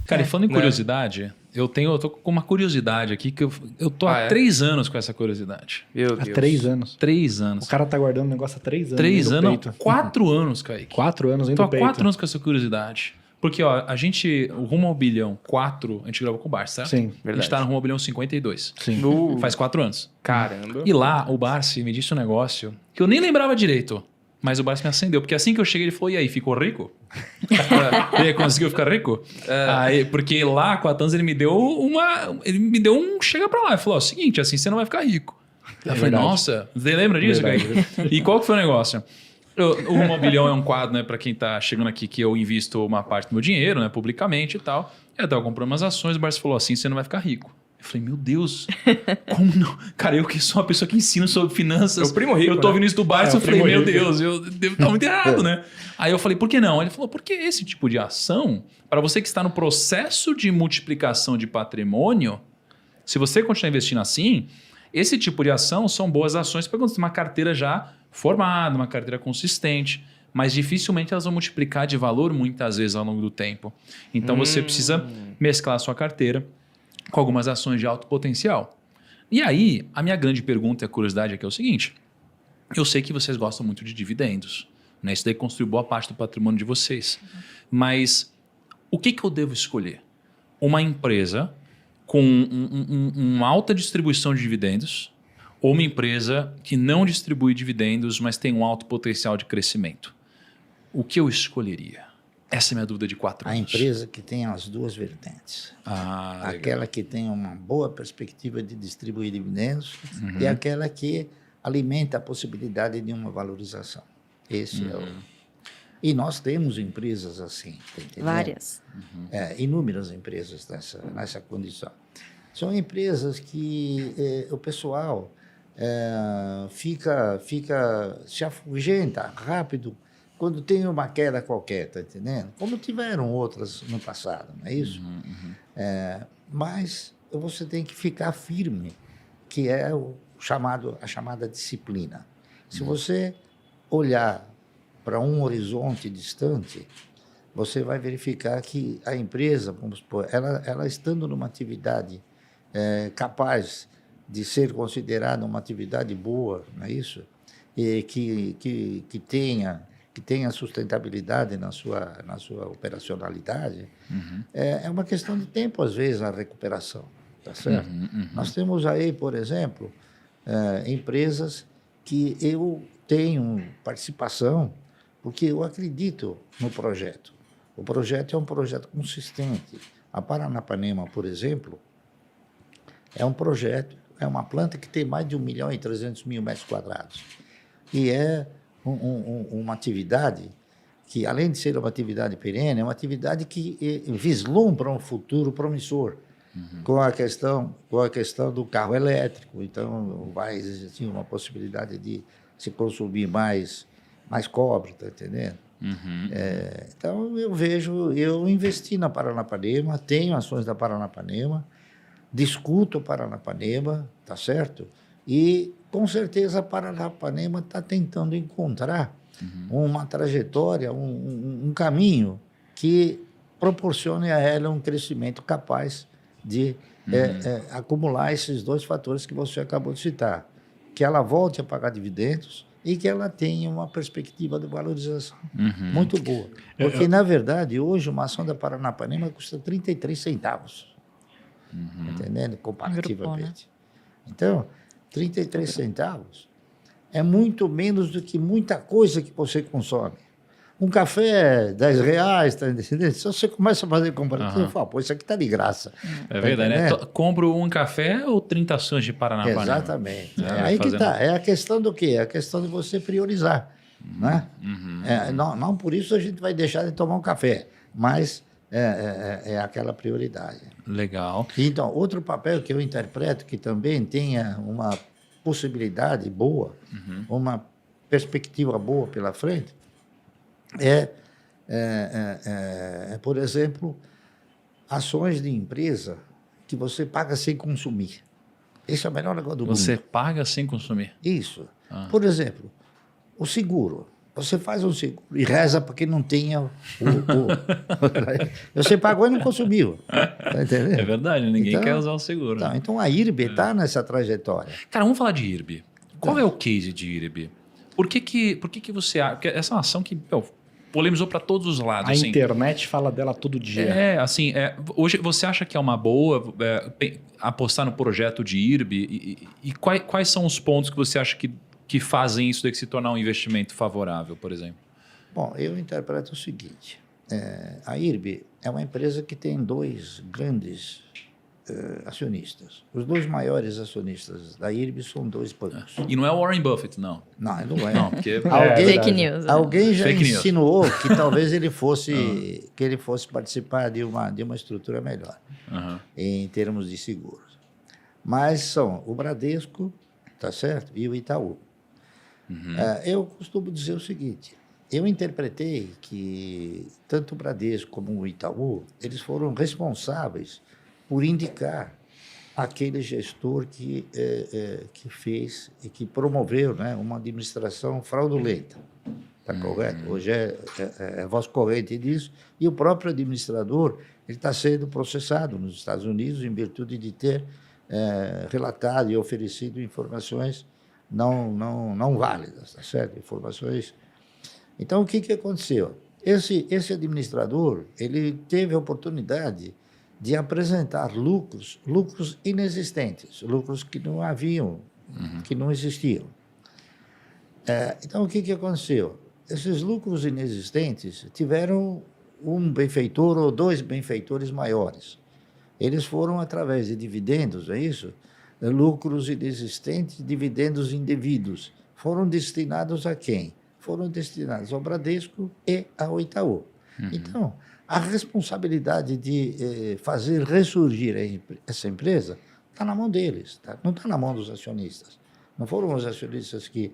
Cara, e falando em curiosidade, eu tô com uma curiosidade aqui que eu tô há 3 anos com essa curiosidade. Meu Deus. Há 3 anos. 3 anos. O cara tá guardando o negócio há 3 anos. 3 dentro do anos? peito. 4 anos, Kaique. 4 anos Tô indo há do peito. 4 anos com essa curiosidade. Porque, ó, o Rumo ao Bilhão 4, a gente gravou com o Barça, certo? Sim. A gente tá no Rumo ao Bilhão 52. Sim. Faz 4 anos. Caramba. E lá, o Barça me disse um negócio que eu nem lembrava direito. Mas o Barça me acendeu. Porque assim que eu cheguei, ele falou, e aí, ficou rico? E aí, conseguiu ficar rico? Aí, porque lá, com a Tanz, ele me deu um chega pra lá. Ele falou, ó, seguinte, assim você não vai ficar rico. Eu falei, verdade. nossa, você lembra disso, Verdade. Kaique? E qual que foi o negócio? O Rumo ao Bilhão é um quadro, né, para quem tá chegando aqui, que eu invisto uma parte do meu dinheiro, né, publicamente e tal. Eu tava comprando umas ações, o Barça falou assim, você não vai ficar rico. Eu falei, meu Deus, como não? Cara, eu que sou uma pessoa que ensino sobre finanças. É o primo rico, eu tô né? ouvindo isso do Barça, É, eu o falei, primo meu rico. Deus, eu devo estar muito errado, né? Aí eu falei, por que não? Ele falou, porque esse tipo de ação, para você que está no processo de multiplicação de patrimônio, se você continuar investindo assim, esse tipo de ação são boas ações para quando você tem uma carteira já formada, uma carteira consistente, mas dificilmente elas vão multiplicar de valor muitas vezes ao longo do tempo. Então você precisa mesclar a sua carteira com algumas ações de alto potencial. E aí, a minha grande pergunta e a curiosidade aqui é o seguinte, eu sei que vocês gostam muito de dividendos, né? Isso daí construiu boa parte do patrimônio de vocês, mas o que eu devo escolher? Uma empresa com uma alta distribuição de dividendos ou uma empresa que não distribui dividendos, mas tem um alto potencial de crescimento? O que eu escolheria? Essa é a minha dúvida de 4 A anos. empresa que tem as duas vertentes. Ah, legal. Aquela que tem uma boa perspectiva de distribuir dividendos e aquela que alimenta a possibilidade de uma valorização. Esse é o... E nós temos empresas assim, tá entendendo? Várias. Inúmeras empresas nessa condição. São empresas que o pessoal se afugenta rápido quando tem uma queda qualquer, tá entendendo? Como tiveram outras no passado, não é isso? Mas você tem que ficar firme, que é a chamada disciplina. Se você olhar para um horizonte distante, você vai verificar que a empresa, vamos supor, ela estando numa atividade capaz de ser considerada uma atividade boa, não é isso? E que tenha sustentabilidade na sua operacionalidade, é uma questão de tempo, às vezes, a recuperação, tá certo? Nós temos aí, por exemplo, empresas que eu tenho participação porque eu acredito no projeto. O projeto é um projeto consistente. A Paranapanema, por exemplo, é um projeto, é uma planta que tem mais de 1.300.000 metros quadrados. E é uma atividade que, além de ser uma atividade perene, é uma atividade que vislumbra um futuro promissor, com a questão do carro elétrico. Então, vai existir uma possibilidade de se consumir mais cobre, está entendendo? Então, eu investi na Paranapanema, tenho ações da Paranapanema, discuto a Paranapanema, tá certo? E, com certeza, a Paranapanema está tentando encontrar uma trajetória, um caminho que proporcione a ela um crescimento capaz de acumular esses dois fatores que você acabou de citar. Que ela volte a pagar dividendos e que ela tenha uma perspectiva de valorização muito boa. Porque, na verdade, hoje uma ação da Paranapanema custa 33 centavos. Entendendo? Comparativamente. Então, 33 centavos é muito menos do que muita coisa que você consome. Um café, 10 reais, tá entendendo? Se você começa a fazer comparativo, você fala, pô, isso aqui tá de graça. É verdade, né? Compro um café ou 30 ações de Paranapanema? Exatamente. Aí que tá. É a questão do quê? É a questão de você priorizar. Né? Não por isso a gente vai deixar de tomar um café, mas é aquela prioridade. Legal. Então, outro papel que eu interpreto que também tenha uma possibilidade boa, uma perspectiva boa pela frente, por exemplo, ações de empresa que você paga sem consumir. Esse é o melhor negócio do mundo. Você paga sem consumir? Isso. Por exemplo, o seguro. você faz um seguro e reza porque não tenha você pagou e não consumiu. Tá entendendo? É verdade, ninguém Então, quer usar o seguro. Então a IRB está nessa trajetória. Cara, vamos falar de IRB. Qual é o case de IRB? Por que você acha? Porque essa é uma ação que polemizou para todos os lados. A assim. internet fala dela todo dia. Hoje você acha que é uma boa apostar no projeto de IRB? E quais são os pontos que você acha que fazem isso daqui se tornar um investimento favorável, por exemplo? Bom, eu interpreto o seguinte. A IRB é uma empresa que tem dois grandes acionistas. Os dois maiores acionistas da IRB são dois bancos. E não é o Warren Buffett, não. Não, não é. Não, porque... Fake news. Alguém já Fake news. insinuou que talvez ele fosse, que ele fosse participar de uma estrutura melhor em termos de seguros. Mas são o Bradesco, tá certo? E o Itaú. Eu costumo dizer o seguinte, eu interpretei que tanto o Bradesco como o Itaú, eles foram responsáveis por indicar aquele gestor que fez e que promoveu, né, uma administração fraudulenta. Está correto? Hoje é voz corrente disso. E o próprio administrador ele está sendo processado nos Estados Unidos em virtude de ter relatado e oferecido informações não válidas, tá certo? Informações. Então, o que aconteceu? Esse administrador ele teve a oportunidade de apresentar lucros inexistentes, lucros que não haviam, que não existiam. Então, o que aconteceu? Esses lucros inexistentes tiveram um benfeitor ou dois benfeitores maiores. Eles foram através de dividendos, é isso? Lucros inexistentes, dividendos indevidos. Foram destinados a quem? Foram destinados ao Bradesco e ao Itaú. Então, a responsabilidade de fazer ressurgir essa empresa está na mão deles, tá? Não está na mão dos acionistas. Não foram os acionistas que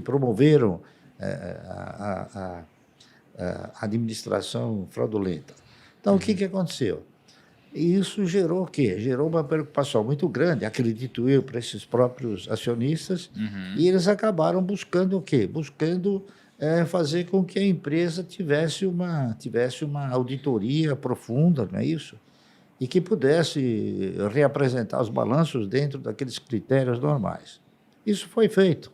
promoveram a administração fraudulenta. Então, o que aconteceu? E isso gerou o quê? Gerou uma preocupação muito grande, acredito eu, para esses próprios acionistas, e eles acabaram buscando o quê? Buscando fazer com que a empresa tivesse uma auditoria profunda, não é isso? E que pudesse reapresentar os balanços dentro daqueles critérios normais. Isso foi feito.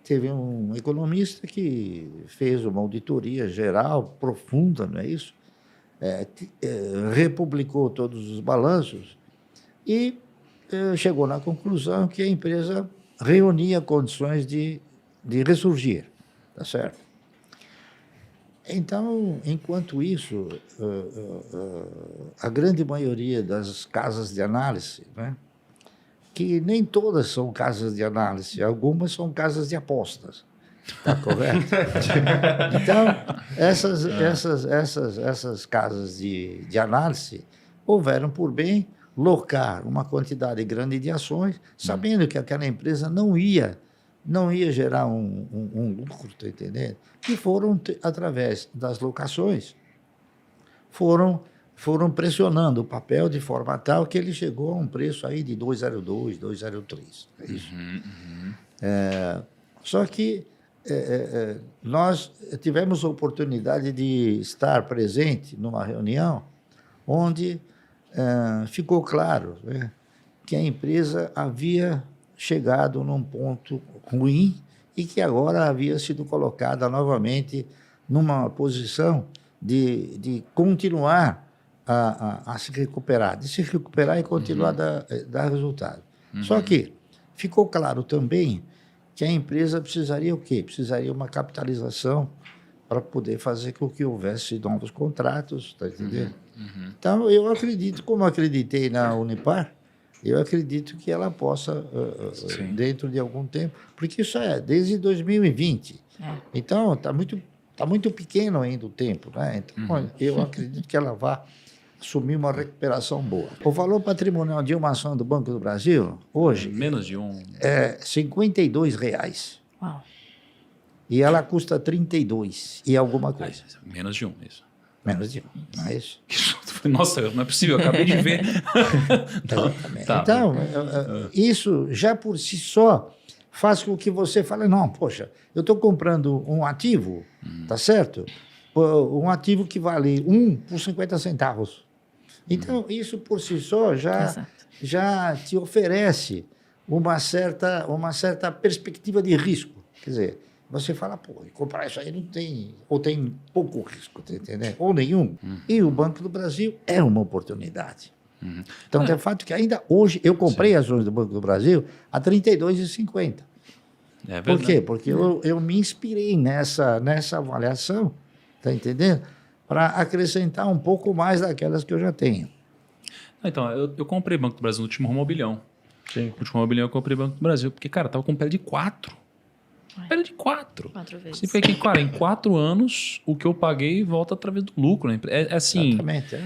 Teve um economista que fez uma auditoria geral, profunda, não é isso? Republicou todos os balanços e chegou na conclusão que a empresa reunia condições de ressurgir, tá certo? Então, enquanto isso, a grande maioria das casas de análise, né, que nem todas são casas de análise, algumas são casas de apostas, tá correto? Então, essas casas de análise houveram por bem locar uma quantidade grande de ações, sabendo que aquela empresa não ia gerar um lucro, tá entendendo? E foram, através das locações, foram pressionando o papel de forma tal que ele chegou a um preço aí de 2,02, 2,03. É isso. Só que nós tivemos a oportunidade de estar presente numa reunião onde ficou claro, né, que a empresa havia chegado num ponto ruim e que agora havia sido colocada novamente numa posição de continuar a se recuperar, e continuar a dar resultado. Só que ficou claro também que a empresa precisaria o quê? Precisaria uma capitalização para poder fazer com que houvesse novos contratos, está entendendo? Então, eu acredito, como acreditei na Unipar, eu acredito que ela possa, dentro de algum tempo, porque isso desde 2020. Então, está muito pequeno ainda o tempo, né? Então, eu acredito que ela vai assumir uma recuperação boa. O valor patrimonial de uma ação do Banco do Brasil, hoje... Menos de um... É R$52. Uau. E ela custa 32 e alguma coisa. Menos de um, isso. Menos de um, não é isso? Nossa, não é possível, eu acabei de ver. Exatamente. Então, isso já por si só faz com que você fale, não, poxa, eu estou comprando um ativo, tá certo? Um ativo que vale 1 por 50 centavos. Então, isso por si só já te oferece uma certa perspectiva de risco. Quer dizer, você fala, pô, comprar isso aí não tem, ou tem pouco risco, tá entendendo? Ou nenhum. E o Banco do Brasil é uma oportunidade. Então, é fato que ainda hoje, eu comprei ações do Banco do Brasil a R$ 32,50. É Por quê? Porque eu me inspirei nessa avaliação, tá entendendo? Para acrescentar um pouco mais daquelas que eu já tenho. Então, eu comprei Banco do Brasil no último Romobilhão. Sim. No último Romobilhão eu comprei Banco do Brasil, porque, cara, tava com pele de 4. Pele de 4. 4 vezes. Significa que, cara, em 4 anos, o que eu paguei volta através do lucro. Né? É assim, Exatamente.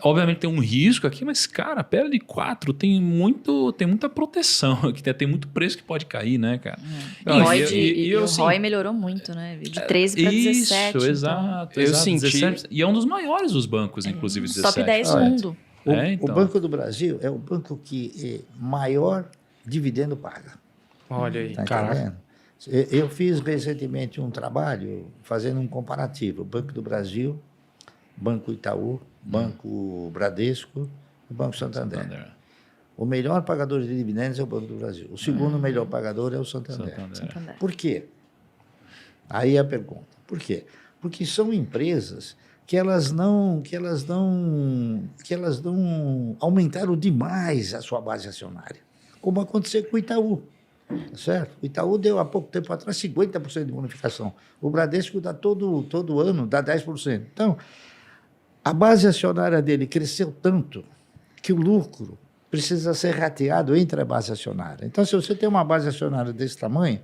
obviamente tem um risco aqui, mas, cara, pele de 4 tem muita proteção aqui, tem muito preço que pode cair, né, cara? E o ROI melhorou muito, né? De 13 para 17. Isso, exato. Eu senti. 17, e é um dos maiores dos bancos, inclusive, 17. Top 10 do mundo. Então. O Banco do Brasil é o banco que maior dividendo paga. Olha aí, Tá caraca. entendendo? Eu fiz recentemente um trabalho fazendo um comparativo. Banco do Brasil, Banco Itaú, Banco Bradesco e Banco Santander. O melhor pagador de dividendos é o Banco do Brasil. O segundo melhor pagador é o Santander. Por quê? Aí a pergunta. Por quê? Porque são empresas que elas não aumentaram demais a sua base acionária, como aconteceu com o Itaú. Certo? O Itaú deu há pouco tempo atrás 50% de bonificação. O Bradesco dá todo ano, dá 10%. Então, a base acionária dele cresceu tanto que o lucro precisa ser rateado entre a base acionária. Então, se você tem uma base acionária desse tamanho,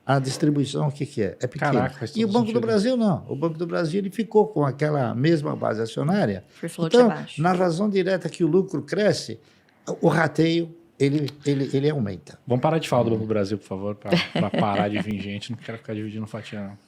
a distribuição, o que é? É pequena. Caraca, faz todo E o Banco sentido. do Brasil, não. O Banco do Brasil ele ficou com aquela mesma base acionária. Free float Então, abaixo. na razão direta que o lucro cresce, o rateio ele aumenta. Vamos parar de falar do Banco do Brasil, por favor, para parar de vir gente. Não quero ficar dividindo fatia, não.